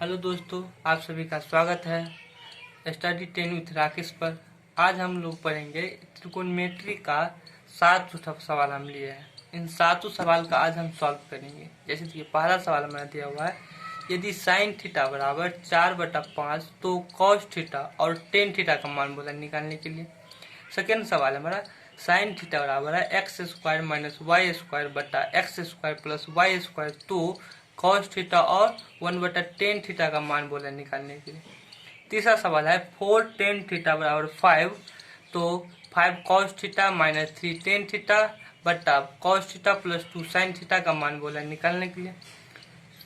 Hello दोस्तों, आप सभी का स्वागत है स्टडी 10 विथ राकेश पर। आज हम लोग पढ़ेंगे त्रिकोणमिति का 7 सवाल हम लिए हैं। इन 7 सवाल का आज हम सॉल्व करेंगे। जैसे कि पहला सवाल हमारा दिया हुआ है, यदि साइन थीटा बराबर 4/5 तो कॉस थीटा और टेन थीटा का मान बोला निकालने के लिए। सेकेंड सवाल हमारा, साइन थीटा बराबर है x² माइनस वाई स्क्वायर बटा X square plus Y square तो कॉस थीटा और 1/10 थीटा का मान बोला निकालने के लिए। तीसरा सवाल है 4 टेन थीटा बराबर 5 तो 5 cos theta minus 3 tan theta बटा cos theta plus 2 sine theta का मान बोला निकालने के लिए।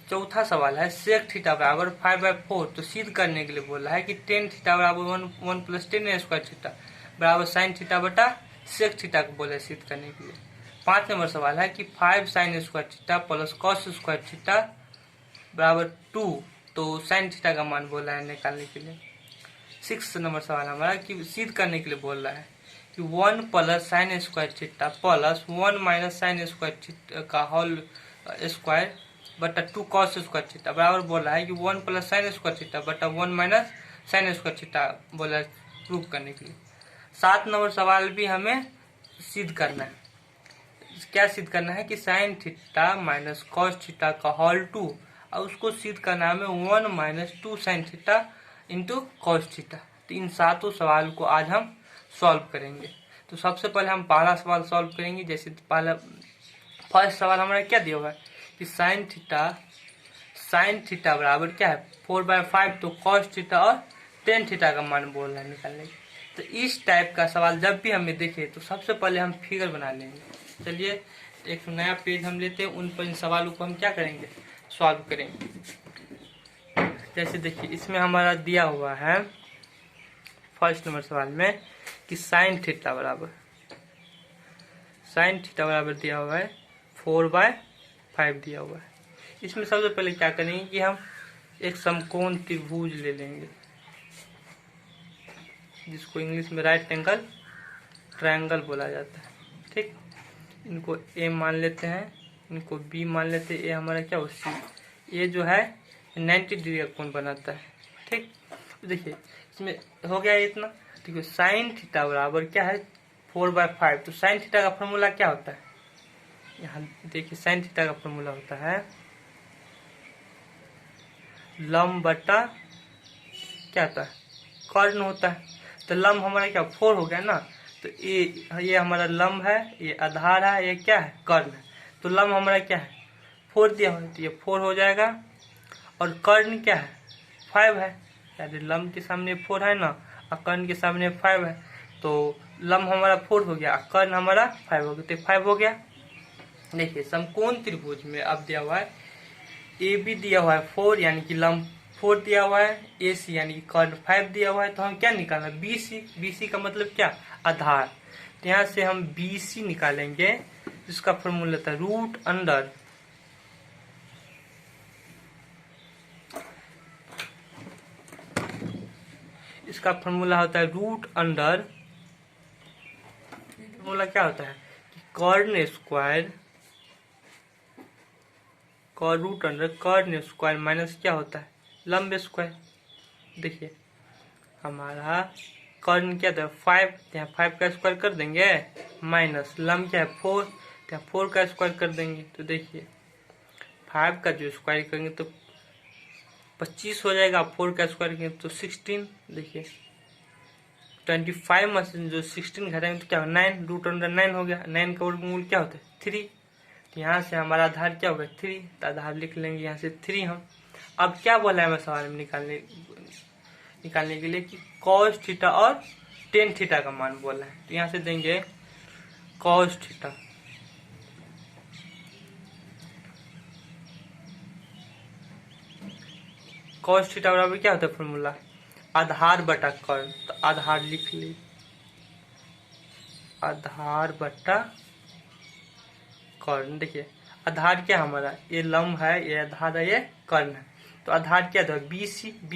चौथा सवाल है सेक थीटा बराबर 5/4 तो सिद्ध करने के लिए बोला है कि टेन थीटा बराबर 1 प्लस टेन स्क्वायर थीटा बराबर साइन थीटा बटा सेक थीटा को बोला सिद्ध करने के लिए। 5 नंबर सवाल है कि 5 sign square theta plus cos square theta बराबर 2 तो साइन थीटा का मान बोला है निकालने के लिए। 6 नंबर सवाल हमारा कि सिद्ध करने के लिए बोल रहा है कि 1 plus sine square theta plus 1 minus sine square theta का होल स्क्वायर बटा 2 कॉस स्क्वायर थीटा बराबर बोल रहा है कि 1 प्लस साइन स्क्वायर थीटा बटा 1 माइनस साइन स्क्वायर थीटा बोला प्रूव करने के लिए। 7 नंबर सवाल भी हमें सिद्ध करना है। क्या सिद्ध करना है कि sine theta minus cos theta का होल 2 और उसको सिद्ध करना है हमें 1 minus 2 sine theta into cos theta. तो इन 7 सवाल को आज हम सॉल्व करेंगे। तो सबसे पहले हम पहला सवाल सॉल्व करेंगे। जैसे पहला फर्स्ट सवाल हमारा क्या दिया हुआ है कि साइन थीटा बराबर क्या है 4/5 तो कॉस थीटा और टेन थीटा का मान बोल रहा है निकालने। तो इस टाइप का सवाल जब भी हमें देखे तो सबसे पहले हम फिगर बना लेंगे। चलिए एक नया पेज हम लेते हैं, उन पर इन सवालों को हम क्या करेंगे सॉल्व करेंगे। जैसे देखिए इसमें हमारा दिया हुआ है फर्स्ट नंबर सवाल में कि साइन थीटा बराबर दिया हुआ है 4/5 दिया हुआ है। इसमें सबसे पहले क्या करेंगे कि हम एक समकोण त्रिभुज ले लेंगे जिसको इंग्लिश में राइट एंगल ट्रायंगल बोला जाता है। ठीक, इनको ए मान लेते हैं, इनको बी मान लेते हैं। ए हमारा क्या हो सी, ये जो है 90 डिग्री का कोण बनाता है। ठीक, तो देखिए इसमें हो गया इतना। ठीक है, साइन थीटा बराबर क्या है 4/5 तो साइन थीटा का फॉर्मूला क्या होता है, यहाँ देखिए साइन थीटा का फॉर्मूला होता है लंब बटा क्या होता है कर्ण होता है। तो लंब हमारा क्या 4 हो गया ना, तो ये हमारा लंब है, ये आधार है, ये क्या है कर्ण है। तो लंब हमारा क्या है 4 दिया हुआ है तो ये 4 हो जाएगा और कर्ण क्या है 5 है। यानी लंब के सामने 4 है ना और कर्ण के सामने 5 है तो लंब हमारा 4 हो गया, कर्ण हमारा 5 हो गया, तो 5 हो गया। देखिए समकोण त्रिभुज में अब दिया हुआ है ए बी दिया हुआ है 4 यानी कि लंब 4 दिया हुआ है, ए सी यानी कि कर्ण 5 दिया हुआ है। तो हम क्या निकालना बी सी का मतलब क्या आधार। तो यहाँ से हम बी सी निकालेंगे जिसका फॉर्मूला था रूट अंडर इसका फॉर्मूला होता है रूट अंडर, फॉर्मूला क्या होता है कि कर्ण स्क्वायर रूट अंडर कर्ण स्क्वायर माइनस क्या होता है लंब स्क्वायर। देखिए हमारा कर्ण क्या था 5, यहाँ 5 का स्क्वायर कर देंगे माइनस लंब क्या है 4, यहाँ 4 का स्क्वायर कर देंगे। तो देखिए 5 का जो स्क्वायर करेंगे तो 25 हो जाएगा, 4 का स्क्वायर करेंगे तो 16। देखिए 25 में से जो 16 घटाएंगे तो क्या होगा 9, रूट अंडर 9 हो गया। 9 का वर्गमूल क्या होता है 3, तो यहाँ से हमारा आधार क्या होगा 3, तो आधार लिख लेंगे यहाँ से 3 हम। अब क्या बोला है हमें सवाल में निकालने के लिए कि कॉस थीटा और टेन थीटा का मान बोला है। तो यहाँ से देंगे कॉस थीटा बराबर क्या होता है फॉर्मूला आधार बटा कर्ण। तो आधार लिख ली, आधार बटा कर्ण। देखिए आधार क्या हमारा ये लंब है, ये आधार है, ये कर्ण है। तो आधार क्या था बी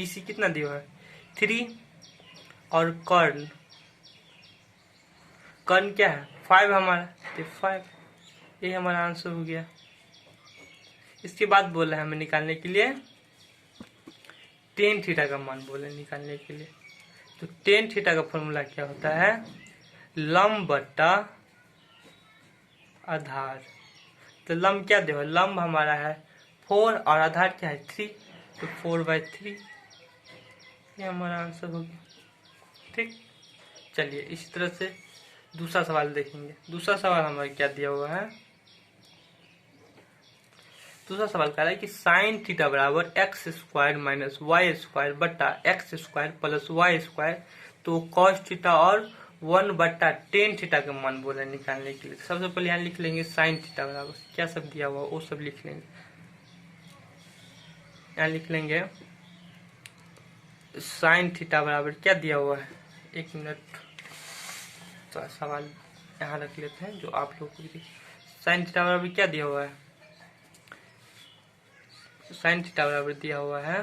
सी कितना दिया है 3 और कर्ण क्या है 5 हमारा, तो 5 ये हमारा आंसर हो गया। इसके बाद बोला है हमें निकालने के लिए टेन थीटा का मान बोले निकालने के लिए। तो टेन थीटा का फॉर्मूला क्या होता है, लंब बट्टा आधार। तो लंब क्या देखो, लंब हमारा है 4 और आधार क्या है 3, तो 4/3 ये हमारा आंसर हो गया। ठीक, चलिए इसी तरह से दूसरा सवाल देखेंगे। दूसरा सवाल हमारा क्या दिया हुआ है, दूसरा सवाल कह रहा है कि साइन थीटा बराबर x² माइनस y² बट्टा x² प्लस y²। तो कॉस थीटा और 1/10 थीटा का मान बोला निकालने के लिए। सबसे पहले यहाँ लिख लेंगे साइन थीटा बराबर क्या सब दिया हुआ वो सब लिख लेंगे। यहाँ लिख लेंगे साइन थीटा बराबर क्या दिया हुआ है, एक मिनट तो सवाल यहाँ रख लेते हैं जो आप लोग को। साइन थीटा बराबर क्या दिया हुआ है, साइन थीटा बराबर दिया हुआ है,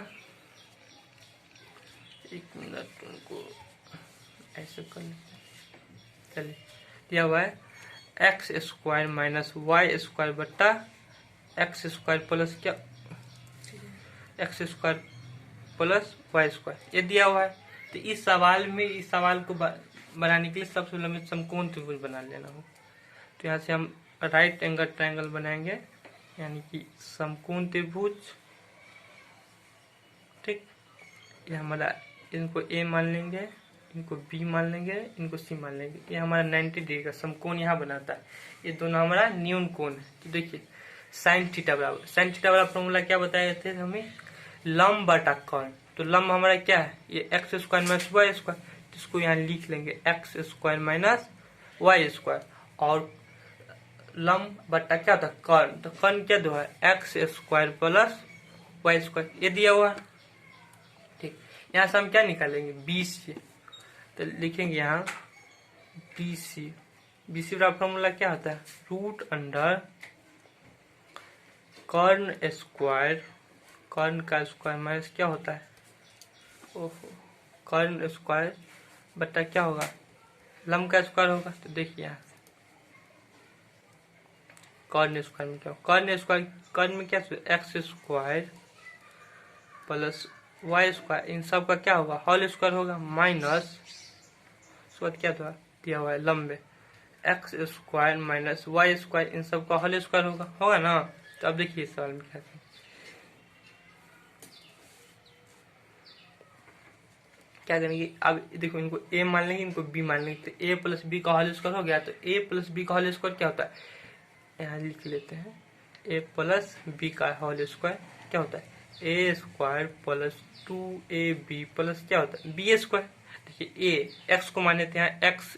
एक मिनट उनको ऐसे कर लेते हैं। चलिए दिया हुआ है x² माइनस y² बट्टा x² प्लस क्या x² प्लस y², ये दिया हुआ है। तो इस सवाल में, इस सवाल को बनाने के लिए सबसे पहले हमें समकोण त्रिभुज बना लेना हो। तो यहाँ से हम राइट एंगल ट्रायंगल बनाएंगे, यानी कि समकोण त्रिभुज। ठीक, ये हमारा, इनको A मान लेंगे, इनको B मान लेंगे, इनको C मान लेंगे। ये हमारा 90 डिग्री का समकोण यहाँ बनाता है। ये दोनों हमारा न्यून कोण है। तो देखिए साइन थीटा बराबर, साइन थीटा बराबर फॉर्मूला क्या बताए थे हमें, लंब बटा कर्ण। तो लंब हमारा क्या है, ये x² माइनस y², जिसको यहाँ लिख लेंगे x² माइनस y²। और लंब बटा क्या था कर्ण, तो कर्ण क्या दो है x² प्लस y², ये दिया हुआ है। ठीक, यहाँ से हम क्या निकालेंगे BC। तो लिखेंगे यहाँ BC का फॉर्मूला क्या होता है, रूट अंडर कर्ण स्क्वायर, कर्ण का स्क्वायर माइनस क्या होता है, ओहो कर्ण स्क्वायर बटा क्या होगा, लंब का स्क्वायर होगा। तो देखिए यहाँ कर्ण स्क्वायर में क्या होगा, कर्ण स्क्वायर, कर्ण में क्या x² प्लस y², इन सब का क्या होगा होल स्क्वायर होगा, माइनस उसके बाद क्या दिया हुआ है लंब x² माइनस y², इन सब का होल स्क्वायर होगा ना। तो अब देखिए इस सवाल में क्या है, क्या करेंगे, अब देखो इनको A मान लेंगे, इनको B मान लेंगे। तो A प्लस B का होल स्क्वायर हो गया। तो A प्लस B का होल स्क्वायर क्या होता है, यहाँ लिख लेते हैं A प्लस B का होल स्क्वायर क्या होता है, A² प्लस 2AB प्लस क्या होता है B²। देखिए A x को माने थे, यहाँ x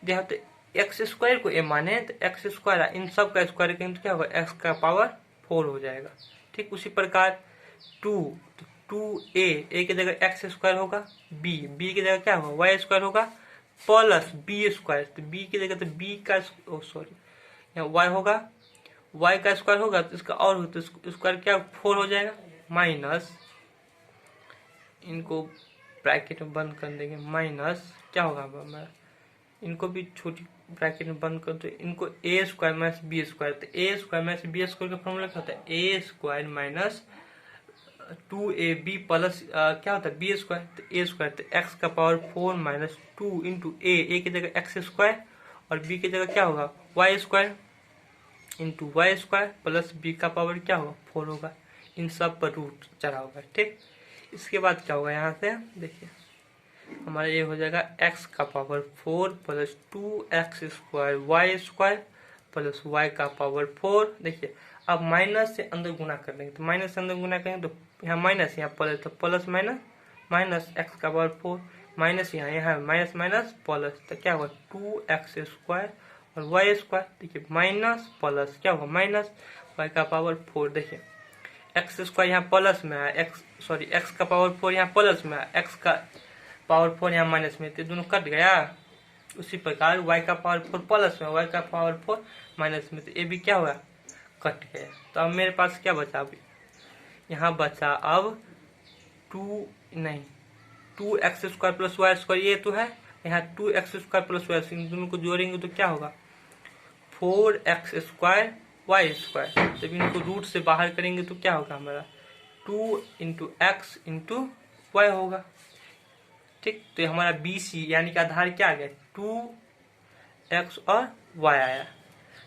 दिया, तो x² को A माने तो x², इन सब का स्क्वायर करेंगे तो क्या होगा x का पावर 4 हो जाएगा। ठीक, उसी प्रकार 2A की जगह x² होगा, B की जगह क्या होगा y² होगा, प्लस B²। तो B की जगह तो B का यहाँ y होगा, y का स्क्वायर होगा तो इसका और तो स्क्वायर क्या 4 हो जाएगा, माइनस इनको ब्रैकेट में बंद कर देंगे, माइनस क्या होगा हमारा, इनको भी छोटी ब्रैकेट में बंद कर दो, इनको A² माइनस B²। तो A² माइनस B² का फॉर्मूला क्या होता है, A² माइनस 2AB प्लस क्या होता है B²। तो A², तो x का पावर 4 माइनस 2 इंटू A की जगह x² और B की जगह क्या होगा y² into y² plus B का पावर क्या होगा 4 होगा, इन सब पर रूट चढ़ा होगा। ठीक, इसके बाद क्या होगा, यहाँ से देखिए हमारा ये हो जाएगा x का power 4 plus 2x² y² plus y का पावर 4। देखिए अब माइनस से अंदर गुना कर देंगे, तो माइनस से अंदर गुना करेंगे तो यहाँ माइनस, यहाँ प्लस, तो प्लस माइनस माइनस x का पावर 4 माइनस यहाँ माइनस माइनस प्लस, तो क्या होगा 2x² और y²। देखिए माइनस प्लस क्या होगा माइनस y का पावर 4। देखिए x² यहाँ प्लस में है, x का पावर 4 यहाँ प्लस में है, x का पावर 4 यहाँ माइनस में, तो दोनों कट गया। उसी प्रकार y का पावर 4 प्लस में, y का पावर 4 माइनस में, तो ये भी क्या हुआ कट गया। तो अब मेरे पास क्या बचा, अभी यहाँ बचा अब 2x² प्लस y², ये तो है, यहाँ 2x² प्लस y², इन दोनों को जोड़ेंगे तो क्या होगा 4x² y²। जब इनको रूट से बाहर करेंगे तो क्या होगा हमारा 2 इंटू एक्स इंटू वाई होगा। ठीक, तो हमारा BC यानी कि आधार क्या आ गया, 2x और y आया।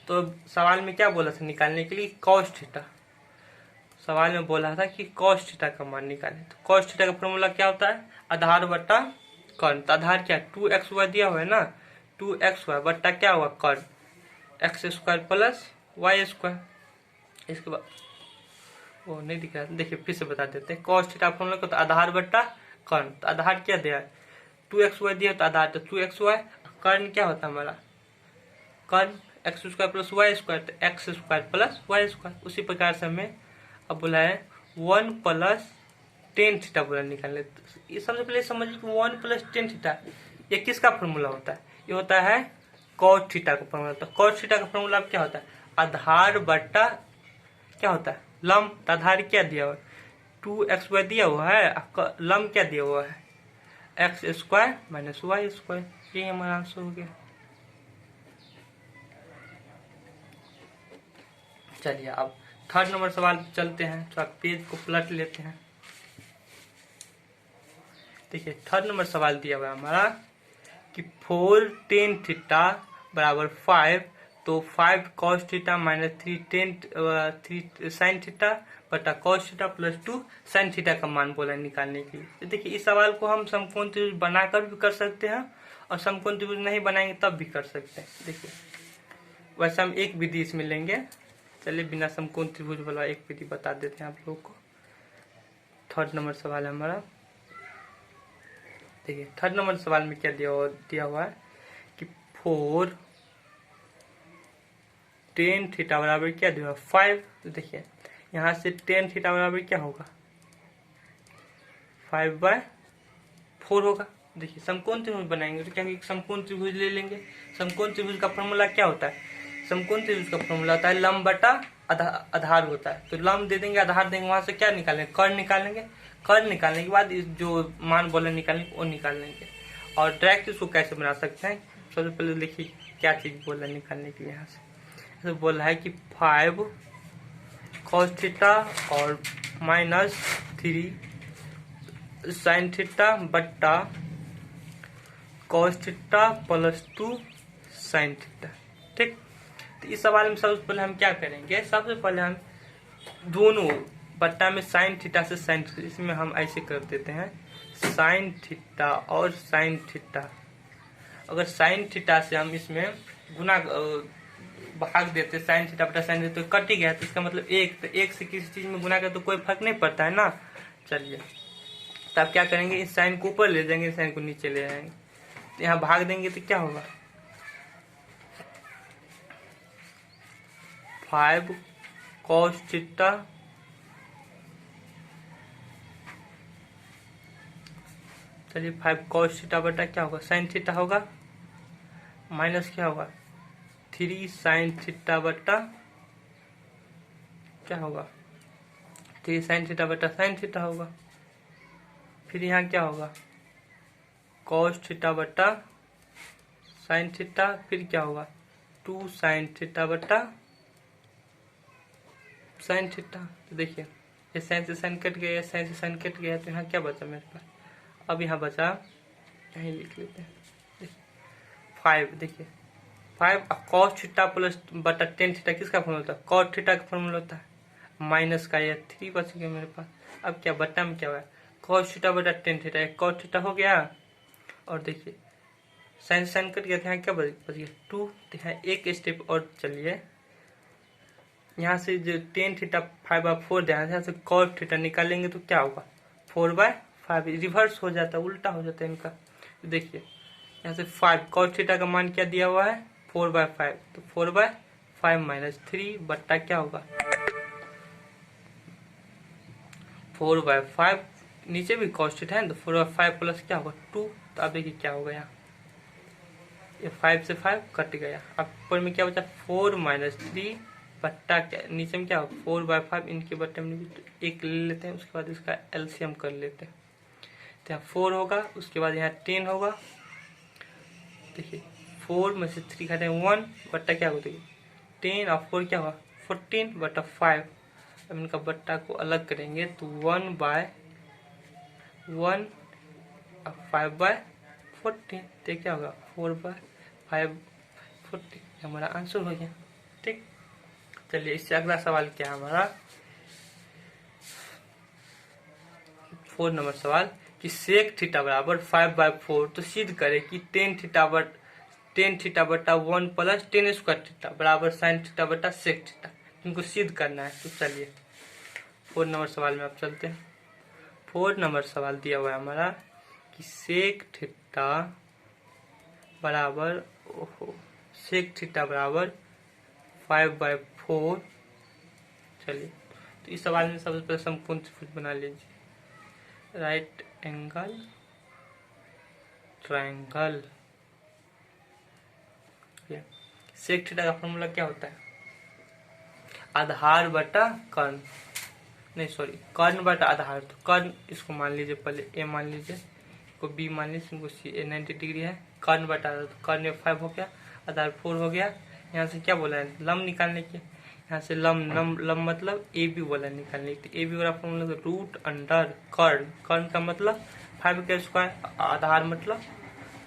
तो सवाल में क्या बोला था निकालने के लिए, कॉस थीटा। सवाल में बोला था कि कॉस थीटा का मान निकालें। तो कॉस थीटा का फॉर्मूला क्या होता है, आधार बट्टा कर्ण। तो आधार क्या, 2xy दिया हुआ है ना, 2xy बट्टा क्या हुआ कर्ण, X square plus Y square. इसके बाद वो नहीं दिख रहा, देखिए फिर से बता देते हैं। कॉस थीटा फॉर्मूला को तो आधार बट्टा कर्ण। तो आधार क्या दिया है, 2xy दिया, तो आधार तो 2xy। कर्ण क्या होता है हमारा, कर्ण X square plus Y square, तो X square plus Y square. उसी प्रकार से हमें अब बोला है 1 प्लस टेन थीटा बोला निकालने। ये सबसे पहले समझिए कि 1 प्लस टेन थीटा ये किसका फॉर्मूला होता है, ये होता है कॉस थीटा का फॉर्मूला। तो कॉस थीटा का फॉर्मूला क्या होता है, आधार बट्टा क्या होता है लंब। तो आधार क्या दिया हुआ है, 2xy दिया हुआ है, लंब क्या दिया हुआ है, X square minus Y square. ये हमारा आंसर हो गया। चलिए अब थर्ड नंबर सवाल पे चलते हैं, तो आप पेज को पलट लेते हैं। देखिए थर्ड नंबर सवाल दिया हुआ है हमारा कि 4 टेन थीटा बराबर 5, तो 5 cos theta minus 3 sine theta बटा cos theta plus 2 sine theta का मान बोला निकालने के लिए। तो देखिए इस सवाल को हम समकोण त्रिभुज बनाकर भी कर सकते हैं और समकोण त्रिभुज नहीं बनाएंगे तब भी कर सकते हैं। देखिए वैसे हम एक विधि इसमें लेंगे। चलिए बिना समकोण त्रिभुज वाला एक विधि बता देते हैं आप लोगों को। थर्ड नंबर सवाल है हमारा। देखिए थर्ड नंबर सवाल में क्या दिया हुआ है कि 4 टेन थीटा बराबर क्या दिया हुआ 5। तो देखिए यहाँ से टेन थीटा बराबर क्या होगा 5/4 होगा। देखिए समकोण त्रिभुज बनाएंगे तो क्या समकोण त्रिभुज ले लेंगे। समकोण त्रिभुज का फॉर्मूला क्या होता है, समकोण त्रिभुज का फॉर्मूला होता है लंब बटा आधार होता है। तो लंब दे देंगे, आधार देंगे, वहां से क्या निकालेंगे, कर्ण निकालेंगे। कर्ण निकालने के बाद जो मान बोले निकालेंगे वो निकाल लेंगे। और डायरेक्ट इसको कैसे बना सकते हैं, सबसे पहले देखिए क्या चीज बोला निकालने के लिए। यहाँ से बोल रहा है कि 5 cos थीटा और माइनस 3 साइन थीटा बट्टा cos theta plus 2 sine theta. ठीक, तो इस सवाल में सबसे पहले हम क्या करेंगे, सबसे पहले हम दोनों बट्टा में साइन थीटा से साइन थीटा, इसमें हम ऐसे कर देते हैं साइन थीटा और साइन थीटा। अगर साइन थीटा से हम इसमें गुना भाग देते साइन थीटा बटा साइन थीटा, तो कट ही गया। तो इसका मतलब एक, तो एक से किसी चीज में गुना कर तो कोई फर्क नहीं पड़ता है ना। चलिए तो आप क्या करेंगे, इस साइन को ऊपर ले जाएंगे, इस साइन को नीचे ले जाएंगे, तो यहाँ भाग देंगे तो क्या होगा 5 cos थीटा चलिए 5 cos थीटा बटा क्या होगा साइन थीटा होगा, माइनस क्या होगा 3 साइन थीटा बटा क्या होगा 3 साइन थीटा बटा साइन थीटा होगा। फिर यहाँ क्या होगा cos थीटा बटा साइन थीटा, फिर क्या होगा 2 साइन थीटा बटा साइन थीटा। तो देखिए ये साइन से साइन कट गया, साइन से साइन कट गया, तो यहाँ क्या बचा मेरे पास, अब यहाँ बचा यहीं लिख लेते हैं। देखिए 5, देखिए 5 cos थीटा प्लस बटा टेन थीटा किसका फॉर्मूला होता है, cos थीटा का फॉर्मूला होता है, माइनस का ये 3 बच गया मेरे पास। अब क्या बट्टा में क्या हुआ cos थीटा बटा टेन थीटा, एक cos थीटा हो गया, और देखिए साइन साइन कट गया, यहाँ क्या बच गया 2। तो यहाँ एक स्टेप और चलिए, यहाँ से जो टेन थीटा 5/4 यहाँ से cos थीटा निकालेंगे तो क्या होगा 4/5, रिवर्स हो जाता है, उल्टा हो जाता है इनका। तो देखिए यहाँ से 5 cos थीटा का मान क्या दिया हुआ है 4/5, तो 4/5 माइनस 3 बट्टा क्या होगा 4/5, नीचे भी cos थीटा है तो 4/5 प्लस क्या होगा 2। तो अब देखिए क्या होगा, यहाँ ये 5 से 5 कट गया, अब ऊपर में क्या बचा 4 माइनस 3 बट्टा क्या नीचे में क्या होगा 4/5, इनके बट्टे में एक ले लेते हैं, उसके बाद इसका एलसीएम कर लेते हैं। तो यहाँ 4 होगा, उसके बाद यहाँ 10 होगा। देखिए 4 में से 3 घटे 1 बट्टा क्या होगा 10 और 4 क्या होगा 14 बटा 5, अब इनका बट्टा को अलग करेंगे तो 1/1 अब 5/40, तो क्या होगा 4/540, हमारा आंसर हो गया। ठीक, चलिए इससे अगला सवाल क्या है हमारा 4 नंबर सवाल कि सेक थीटा बराबर 5/4, तो सिद्ध करे कि टेन थीटा बटा 1 प्लस टेन स्क्वायर थीटा बराबर साइन थीटा बटा सेक थीटा, इनको सिद्ध करना है। तो चलिए 4 नंबर सवाल में आप चलते हैं। 4 नंबर सवाल दिया हुआ है हमारा कि सेक थीटा बराबर 5/4। चलिए तो इस सवाल में सबसे पहले समकोण त्रिभुज बना लीजिए, right angle triangle. Sec theta का फॉर्मूला क्या होता है, आधार बटा कर्ण, नहीं सॉरी कर्ण बटा आधार। तो कर्ण इसको मान लीजिए, पहले ए मान लीजिए, इसको बी मान लीजिए, इनको सी, ए 90 डिग्री है, कर्ण बटा आधार, तो कर्ण में 5 हो गया, आधार 4 हो गया। यहाँ से क्या बोला है लंब निकालने के, यहाँ से लंब मतलब ए बी बोला निकालने के, ए बी वाला फॉर्मूला रूट अंडर कर्ण, कर्ण का मतलब 5 का स्क्वायर, आधार मतलब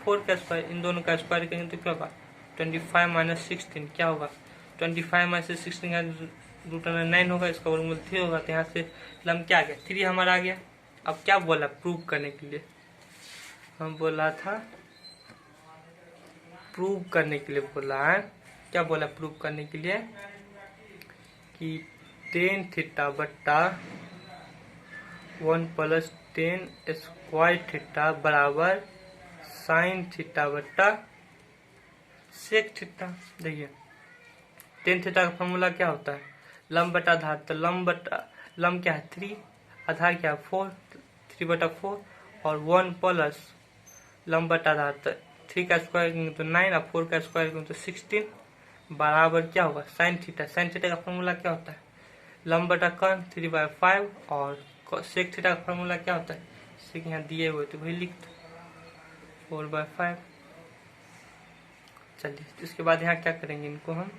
4 का स्क्वायर, इन दोनों का स्क्वायर करेंगे तो क्या होगा 25 माइनस 16, क्या होगा 25 माइनस 16 का रूट अंडर 9 होगा, इसका वर्गमूल 3 होगा, तो यहाँ से लंब क्या आ गया 3 हमारा आ गया। अब क्या बोला प्रूव करने के लिए, हम बोला था प्रूव करने के लिए बोला है, क्या बोला प्रूव करने के लिए कि टेन थीटा बट्टा 1 प्लस टेन स्क्वायर थीटा बराबर साइन थीटा बट्टा सेक थीटा। देखिए टेन थीटा का फॉर्मूला क्या होता है लंब बटा आधार, तो लंब क्या है 3, आधार क्या है 4, 3/4 और 1 प्लस लंब बटा आधार, तो 3 का स्क्वायर करेंगे तो 9 और 4 का स्क्वायर करेंगे तो 16 बराबर क्या होगा साइन थीटा। साइन थीटा का फॉर्मूला क्या होता है लंब बटा कर्ण 3/5 और सेक थीटा का फॉर्मूला क्या होता है, जैसे कि यहाँ दिए हुए तो वही लिख दो 4/5। चलिए इसके बाद यहाँ क्या करेंगे, इनको हम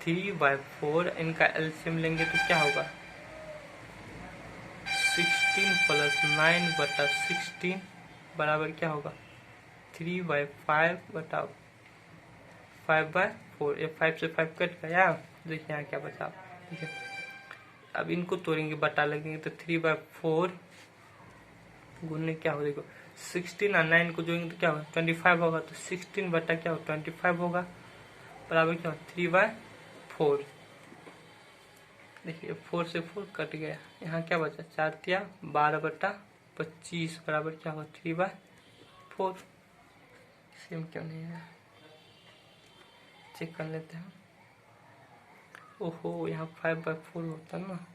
3/4 इनका एलसीएम लेंगे तो क्या होगा 16 प्लस 9/16 बराबर क्या होगा 3/5 बटा 5/4, ये 5 से 5 कट गया, देखिए यहाँ क्या बचा, ठीक है। अब इनको तोड़ेंगे बटा लगेंगे तो 3/4 गुणने क्या हो, देखो 16 और 9 को जोड़ेंगे तो क्या होगा 25 होगा, तो 16 बटा क्या होगा 25 होगा बराबर क्या होगा 3/4। देखिए 4 से 4 कट गया, यहाँ क्या बचा 4×3 = 12/25 बराबर क्या होगा 3/4। सेम क्यों नहीं है, चेक कर लेते हैं। ओहो यहाँ 5/4 होता ना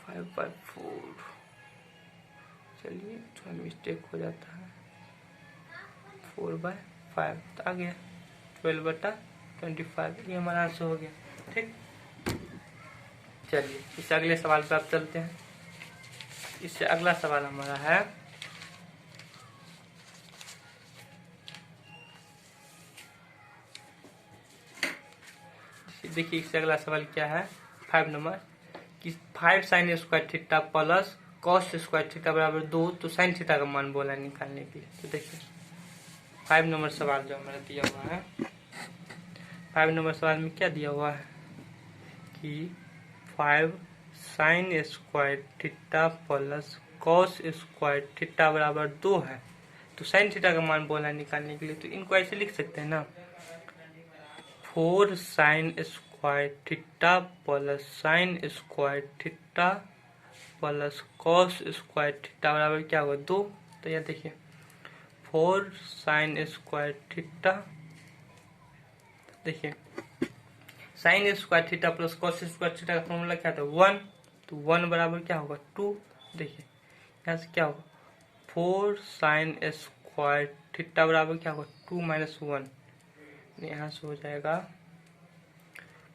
5/4, चलिए थोड़ा मिस्टेक हो जाता है 4/5, तो आ गया 12/25, ये हमारा आंसर हो गया। ठीक, चलिए इस अगले सवाल पर आप चलते हैं। इससे अगला सवाल हमारा है देखिए इससे अगला सवाल क्या है 5 नंबर कि 5 sign square theta plus cos square theta बराबर 2, तो साइन थीटा का मान बोला निकालने के लिए। तो देखिए 5 नंबर सवाल जो हमारा दिया हुआ है, 5 नंबर सवाल में क्या दिया हुआ है कि 5 sign square theta plus cos square theta बराबर 2 है, तो साइन थीटा का मान बोला निकालने के लिए। तो इनको ऐसे लिख सकते हैं ना 4 sign square theta plus sine square theta plus cos square theta बराबर क्या होगा 2। तो यह देखिए 4 साइन स्क्वायर थीटा, देखिए sign square theta plus cos square theta का फॉर्मूला क्या था 1, तो 1 बराबर क्या होगा 2। देखिए यहाँ से क्या होगा 4 साइन स्क्वायर थीटा बराबर क्या होगा 2 - 1, यहाँ से हो जाएगा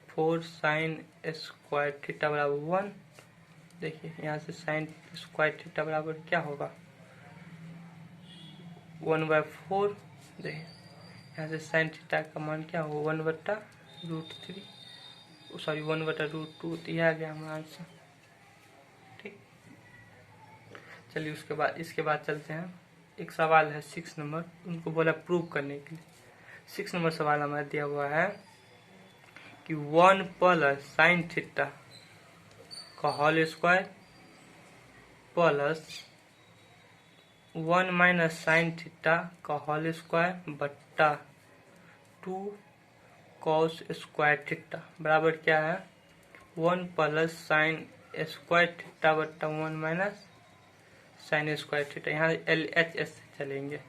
4 साइन स्क्वायर थीटा बराबर 1। देखिए यहाँ से साइन स्क्वायर थीटा बराबर क्या होगा 1/4। देखिए यहाँ से साइन थीटा का मान क्या होगा 1/√3, सॉरी 1/√2, तो यह आ गया हमारा आंसर। ठीक, चलिए उसके बाद इसके बाद चलते हैं। एक सवाल है 6 नंबर, उनको बोला प्रूव करने के लिए। 6 नंबर सवाल हमारा दिया हुआ है कि 1 प्लस साइन थीटा का whole square plus 1 minus sine theta का होल स्क्वायर बट्टा 2 कॉस स्क्वायर थीटा बराबर क्या है 1 प्लस साइन स्क्वायर थीटा बट्टा 1 माइनस साइन स्क्वायर थीटा। यहाँ LHS से चलेंगे।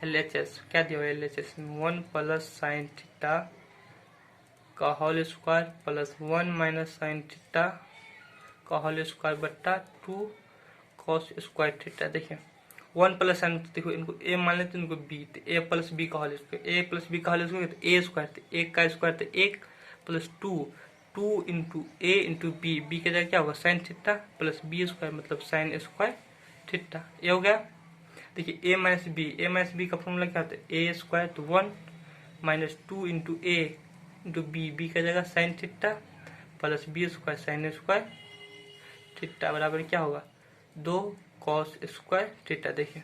LHS क्या दिया हुआ है? LHS में 1 प्लस साइन थीटा का whole square plus 1 minus sine theta का होल स्क्वायर बट्टा 2 कॉस स्क्वायर थीटा। देखिए 1 प्लस साइन, देखो इनको a मान लेते इनको b, तो a प्लस b का whole square, a plus b का होल स्क्वायर तो a स्क्वायर, तो 1 का स्क्वायर तो 1 plus 2 into a into b, b के जगह क्या होगा sine theta plus b square मतलब साइन स्क्वायर थीटा। ये हो गया। देखिए a माइनस b का फॉर्मूला क्या होता है a स्क्वायर, तो 1 minus 2 into a into b का जगह sine theta plus b square sine square theta बराबर क्या होगा 2 कॉस स्क्वायर थीटा। देखिए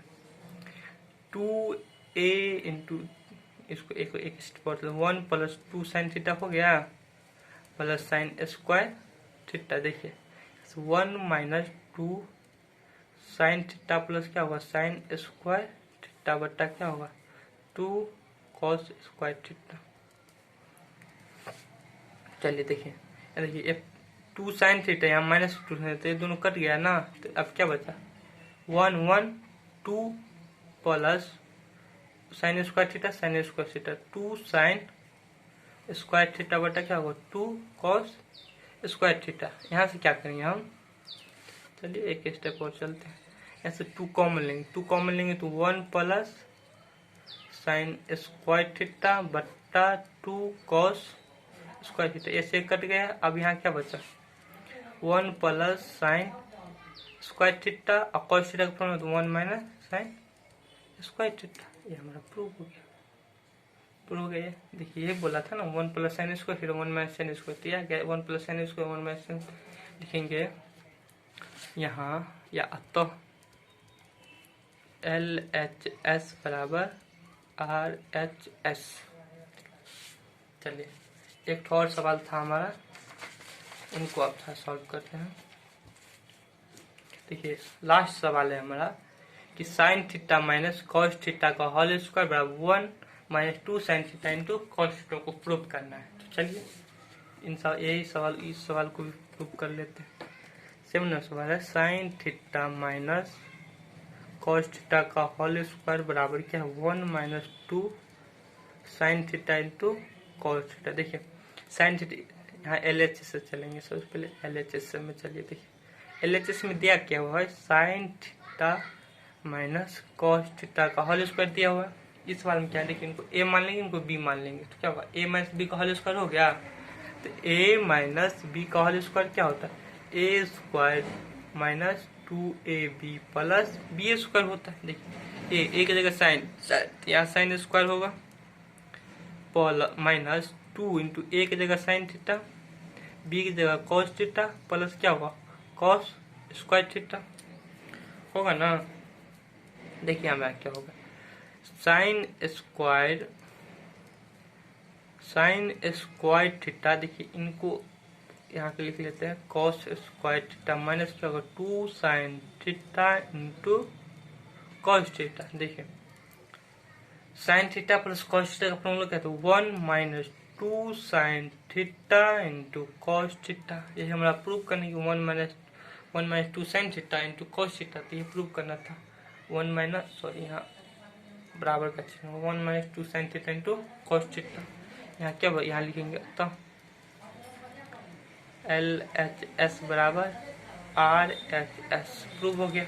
2a इंटू इसको एक मतलब 1 प्लस 2 साइन थीटा हो गया प्लस साइन स्क्वायर थीटा। देखिए 1 माइनस 2 साइन थीटा प्लस क्या होगा साइन स्क्वायर थीटा बट्टा क्या होगा 2 कॉस स्क्वायर थीटा। चलिए देखिए 2 साइन थीटा यहाँ माइनस 2 है तो ये दोनों कट गया ना, तो अब क्या बचा 1 2 plus sine square theta 2 sign square theta बटा क्या होगा 2 कॉस स्क्वायर थीटा। यहाँ से क्या करेंगे हम, चलिए एक स्टेप और चलते हैं। यहाँ से 2 कॉमन लेंगे तो 1 प्लस साइन स्क्वायर थीटा बट्टा 2 कॉस स्क्वायर थीटा, ऐसे कट गया। अब यहाँ क्या बचा 1 प्लस साइन स्क्वायर थीटा और कॉस थीटा का फॉर्मूला तो 1 माइनस साइन स्क्वायर थीटा। ये हमारा प्रूव हो गया। देखिए ये बोला था ना 1 plus sine square theta 1 minus sine square, तो यह गया 1 plus sine square 1 minus sine. लिखेंगे यहाँ या तो LHS बराबर RHS। चलिए एक और सवाल था हमारा, उनको आप थोड़ा सॉल्व करते हैं। देखिए लास्ट सवाल है हमारा कि sine theta minus cos theta का होल स्क्वायर बराबर 1 minus 2 sine theta into cos theta को प्रूव करना है। तो चलिए इस सवाल को भी प्रूव कर लेते हैं। 7 नंबर सवाल है sine theta minus cos theta का होल स्क्वायर बराबर क्या है 1 minus 2 sine theta into cos theta. देखिए साइन थीटा यहाँ LHS से चलेंगे, सबसे पहले LHS में चलिए। देखिए LHS में दिया क्या हुआ है sine theta minus cos theta का होल स्क्वायर दिया हुआ है। इस सवाल में क्या है, देखिए इनको a मान लेंगे इनको b मान लेंगे, तो क्या होगा a माइनस b का होल स्क्वायर हो गया। तो a माइनस b का होल स्क्वायर क्या होता है a square minus 2ab plus b square होता है। देखिए a की जगह साइन, यहाँ साइन स्क्वायर होगा माइनस 2 इंटू a की जगह साइन थीटा b की जगह कॉस थीटा प्लस क्या होगा कॉस स्क्वायर थीटा होगा ना। देखिए हमारा क्या होगा साइन स्क्वायर थीटा। देखिए इनको यहाँ पे लिख लेते हैं कॉस स्क्वायर थीटा माइनस क्या होगा 2 sine theta into cos theta. देखिए sine theta plus cos theta का फॉर्मूला क्या था 1 minus 2 sine theta into cos theta. ये हमारा प्रूव करने की 1 minus 2 sine theta into cos theta, तो ये प्रूव करना था 1 माइनस सॉरी यहाँ बराबर का चिन्ह 1 minus 2 sine theta into cos theta. यहाँ क्या यहाँ लिखेंगे तो LHS बराबर RHS प्रूव हो गया।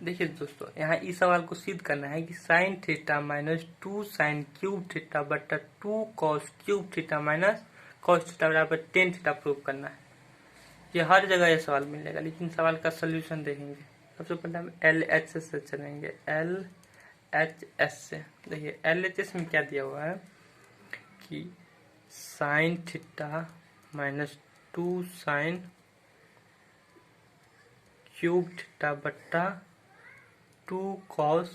देखिए दोस्तों यहाँ इस सवाल को सिद्ध करना है कि sine theta minus 2 sine cube theta बटा 2 cos cube theta minus cos theta बराबर टेन थीटा प्रूव करना है। ये हर जगह ये सवाल मिलेगा, लेकिन सवाल का सोल्यूशन देखेंगे। सबसे पहले हम LHS से चलेंगे। LHS से देखिए LHS में क्या दिया हुआ है कि sine theta minus 2 sine cube theta बट्टा 2 cos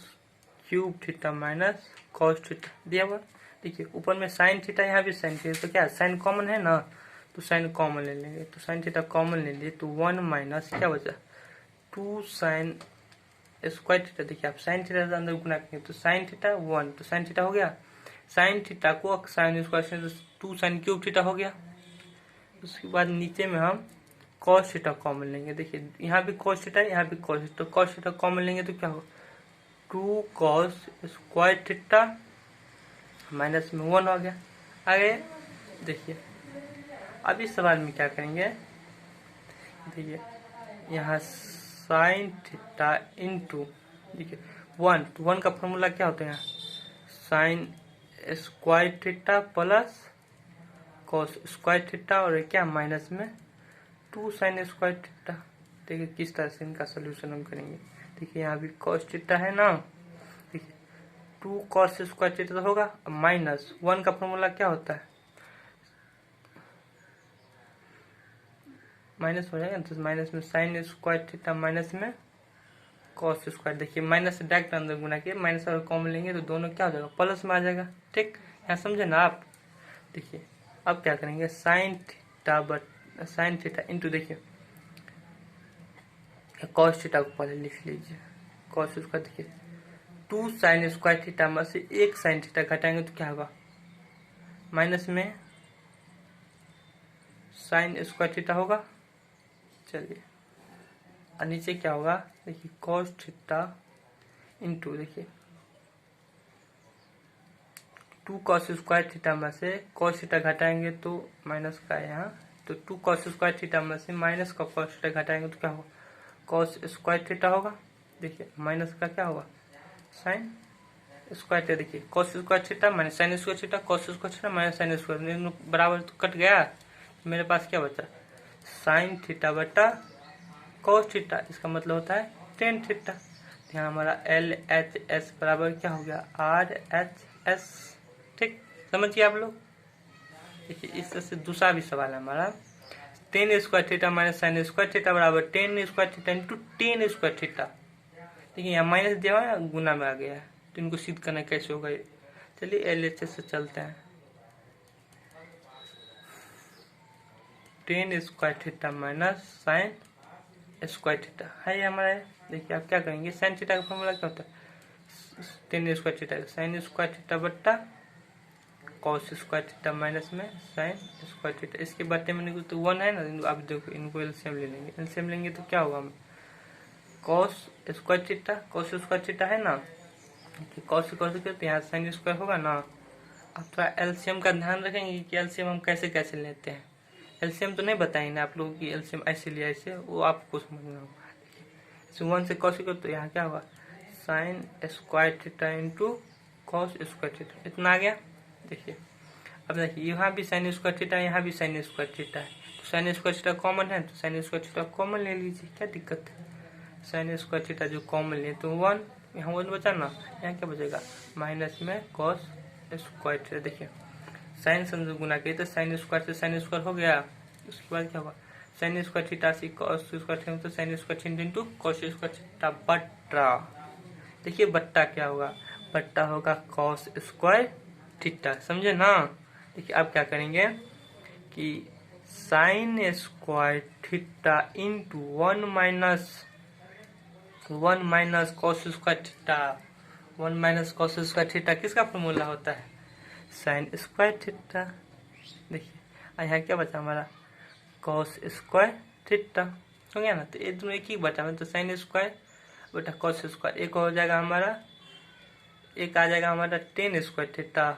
cube theta minus cos theta दिया हुआ। देखिए ऊपर में साइन थीटा, यहाँ भी साइन थीटा, तो क्या साइन कॉमन है ना, तो साइन कॉमन ले लेंगे। तो साइन थीटा कॉमन ले लिए तो 1 माइनस क्या बचा 2 साइन स्क्वायर थीटा। देखिए आप साइन थीटा अंदर गुना करेंगे तो साइन थीटा 1, तो साइन थीटा हो गया। साइन थीटा को साइन स्क्वायर से 2 साइन क्यूब थीटा हो गया। उसके बाद नीचे में हम कॉस थीटा कॉमन लेंगे। देखिए यहाँ भी कॉस थीटा है, यहाँ भी कॉस थीटा, तो कॉस थीटा कॉमन लेंगे तो क्या होगा 2 कॉस स्क्वायर थीटा माइनस में 1 हो गया। आगे देखिए अब इस सवाल में क्या करेंगे, देखिए यहाँ साइन थीटा इंटू देखिए 1, तो 1 का फॉर्मूला क्या होता है यहाँ sign square theta plus cos square theta और क्या माइनस में 2 साइन स्क्वायर थीटा। देखिए किस तरह से इनका सोल्यूशन हम करेंगे। देखिए यहाँ भी कॉस थीटा है ना, देखिए 2 कॉस स्क्वायर थीटा तो होगा, माइनस 1 का फॉर्मूला क्या होता है माइनस हो जाएगा, तो माइनस में साइन स्क्वायर थीटा माइनस में कॉस स्क्वायर। देखिए माइनस से डायरेक्ट अंदर गुना किए, माइनस अगर कॉमन लेंगे तो दोनों क्या हो जाएगा प्लस में आ जाएगा। ठीक, यहाँ समझे ना आप। देखिए अब क्या करेंगे साइन थीटा इंटू देखिए कॉस थीटा को पहले लिख लीजिए, कॉस स्क्वायर देखिए 2 साइन स्क्वायर थीटा में से 1 साइन थीटा घटाएंगे तो क्या होगा माइनस में साइन स्क्वायर थीटा होगा। चलिए और नीचे क्या होगा देखिए कॉस थीटा इंटू देखिए 2 कॉस स्क्वायर थीटा में से कॉस थीटा घटाएंगे तो माइनस का है यहाँ, तो 2 कॉस स्क्वायर थीटा में से माइनस का कॉस थीटा घटाएंगे तो क्या होगा कॉस स्क्वायर थीटा होगा। देखिए माइनस का क्या होगा साइन स्क्वायर थीटा। देखिए cos square theta minus sine square theta, cos square theta minus sine square बराबर तो कट गया। तो मेरे पास क्या बचा साइन थीटा बटा कॉस थीटा, इसका मतलब होता है टेन थीटा। यहाँ हमारा LHS बराबर क्या हो गया RHS। ठीक, समझिए आप लोग। देखिए इस तरह से दूसरा भी सवाल है हमारा tan square theta minus sine square theta बराबर tan square theta into tan square theta. देखिए यहाँ माइनस दिया हुआ है, गुना में आ गया है, तो इनको सिद्ध करना कैसे होगा ये। चलिए LHS से चलते हैं। Ten square theta minus sine square theta है ये हमारा। देखिए आप क्या करेंगे साइन थीटा का फॉर्मूला क्या होता है ten square theta sine square theta बट्टा कॉस स्क्वायर थीटा माइनस में साइन स्क्वायर थीटा। इसके बाटे में तो 1 है ना, आप देखो इनको एलसीएम ले लेंगे, एलसीएम लेंगे तो क्या होगा cos square theta, cos square theta है ना, कॉस तो यहाँ साइन स्क्वायर होगा ना। आप थोड़ा एलसीएम का ध्यान रखेंगे कि एलसीएम हम कैसे कैसे लेते हैं। एलसीएम तो नहीं बताएंगे आप लोगों की एलसीएम ऐसे लिया ऐसे, वो आपको समझना होगा। 1 से कॉस तो यहाँ क्या होगा sign square theta into cos square theta, इतना आ गया। देखिए अब देखिए यहाँ भी साइन स्क्वायर थीटा, यहाँ भी साइन स्क्वायर थीटा है, तो साइन स्क्वायर थीटा कॉमन है तो साइन स्क्वायर थीटा कॉमन ले लीजिए, क्या दिक्कत है। साइन स्क्वायर थीटा जो कॉमन ले तो 1, यहाँ 1 बचा ना, यहाँ क्या बचेगा माइनस में कॉस स्क्वायर थीटा। देखिए साइन से गुना किए तो साइन स्क्वायर से साइन स्क्वायर हो गया। उसके बाद क्या होगा साइन स्क्वायर थीटा से कॉस स्क्वायर थीटा तो sign square theta into cos square theta बट्टा। देखिए बट्टा क्या होगा बट्टा होगा कॉस स्क्वायर थीटा, समझे ना। देखिए अब क्या करेंगे कि sign square theta into 1 minus cos square theta. 1 minus cos square theta किसका फॉर्मूला होता है साइन स्क्वायर थीटा। देखिए यहाँ क्या बचा हमारा कॉस स्क्वायर थीटा हो गया ना, तो ये दोनों एक ही बचा में, तो साइन स्क्वायर बटा कॉस स्क्वायर एक हो जाएगा हमारा, एक आ जाएगा हमारा टेन स्क्वायर थीटा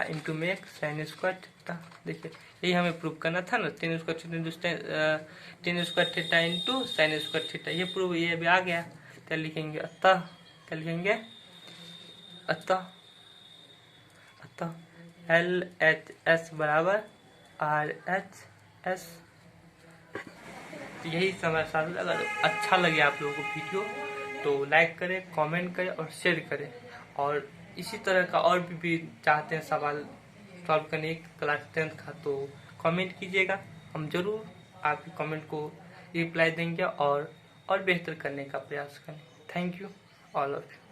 इंटू में एक साइन स्क्वायर थीटा। देखिए यही हमें प्रूव करना था ना, ten square theta into sine square theta, ये प्रूव ये भी आ गया। क्या लिखेंगे अतः, क्या लिखेंगे अतः LHS बराबर RHS। यही समय साथ। अगर अच्छा लगे आप लोगों को वीडियो तो लाइक करें, कमेंट करें और शेयर करें। और इसी तरह का और भी चाहते हैं सवाल सॉल्व करने क्लास 10th का, तो कमेंट कीजिएगा। हम जरूर आपके कमेंट को रिप्लाई देंगे और बेहतर करने का प्रयास करें। Thank you all of you.